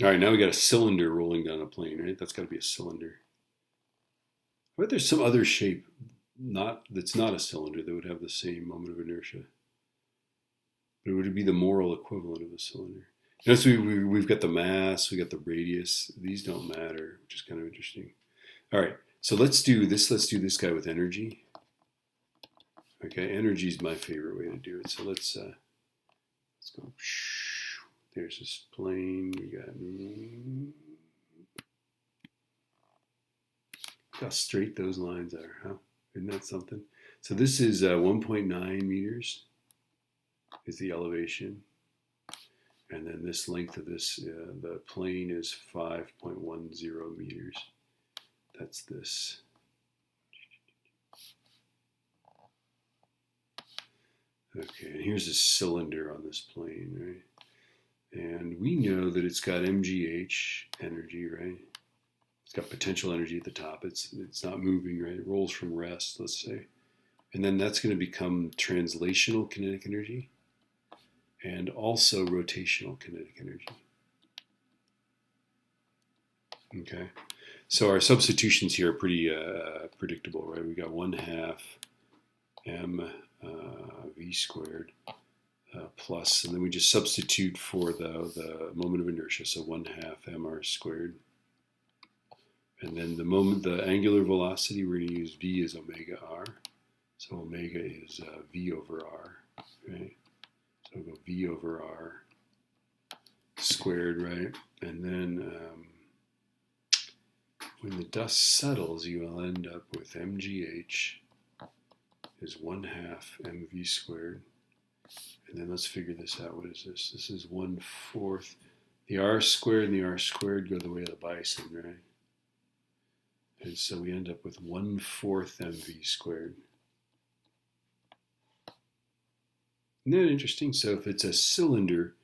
All right, now we got a cylinder rolling down a plane, right? That's got to be a cylinder. I bet there's some other shape that's not a cylinder that would have the same moment of inertia. But it would be the moral equivalent of a cylinder. So we've got the mass, we got the radius. These don't matter, which is kind of interesting. All right, so let's do this. Let's do this guy with energy. Okay, energy is my favorite way to do it. So let's go. There's this plane. We got. Look how straight those lines are, huh? Isn't that something? So this is 1.9 meters is the elevation. And then this length of this, the plane is 5.10 meters. That's this. Okay, and here's a cylinder on this plane, right? And we know that it's got MGH energy, right? It's got potential energy at the top. It's not moving, right? It rolls from rest, let's say. And then that's going to become translational kinetic energy and also rotational kinetic energy. Okay, so our substitutions here are pretty predictable, right? We got 1/2 mv squared plus, and then we just substitute for the moment of inertia, so 1/2 mr squared. And then the angular velocity, we're going to use v as omega r. So omega is v over r, right? So we'll go v over r squared, right? And then when the dust settles, you will end up with mgh is 1/2 mv squared. And then let's figure this out. What is this? This is 1/4. The r squared and the r squared go the way of the bison, right? And so we end up with 1/4 mv squared. Isn't that interesting? So if it's a cylinder,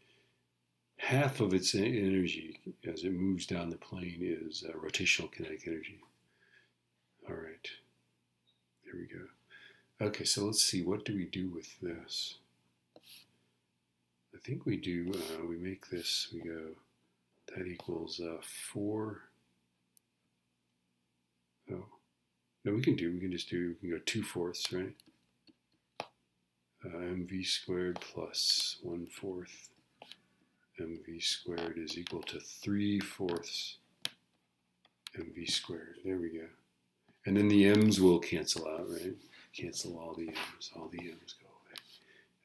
half of its energy as it moves down the plane is rotational kinetic energy. All right, there we go. Okay, so let's see, what do we do with this? I think we do, we make this, we go, that equals 4. Oh, no, we can just do, we can go 2/4, right? mv squared plus 1/4 mv squared is equal to 3/4 mv squared. There we go. And then the m's will cancel out, right? Cancel all the m's. All the m's go away.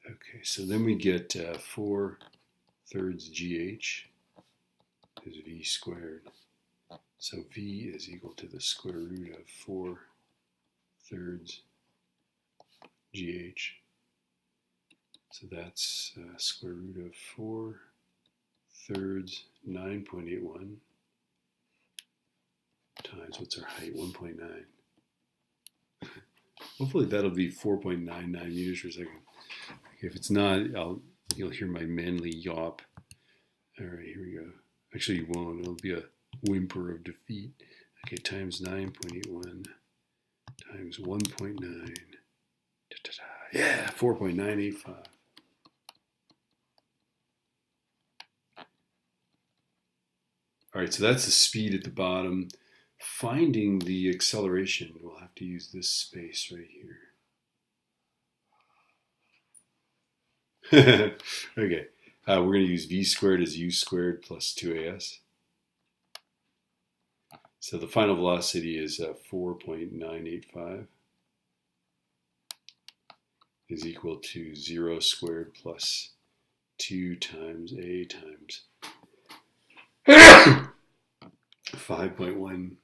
Okay, so then we get 4/3 gh is v squared. So v is equal to the square root of 4/3 gh. So that's square root of 4/3 9.81 times, what's our height? 1.9. Hopefully that'll be 4.99 meters per second. Okay, if it's not, you'll hear my manly yawp. All right, here we go. Actually, you won't. It'll be a whimper of defeat. Okay, times 9.81 times 1.9. Yeah, 4.985. All right, so that's the speed at the bottom. Finding the acceleration, we'll have to use this space right here. Okay, we're going to use v squared as u squared plus 2as. So the final velocity is 4.985 is equal to 0 squared plus 2 times a times 5.1.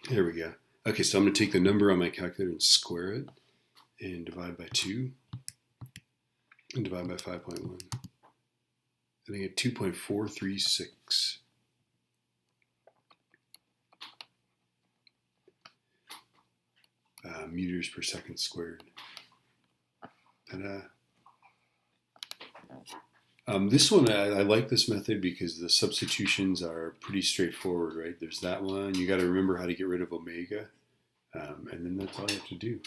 There we go. Okay, so I'm going to take the number on my calculator and square it and divide by 2 and divide by 5.1. And I get 2.436. Meters per second squared. Ta-da. This one, I like this method because the substitutions are pretty straightforward, right? There's that one. You got to remember how to get rid of omega, and then that's all you have to do.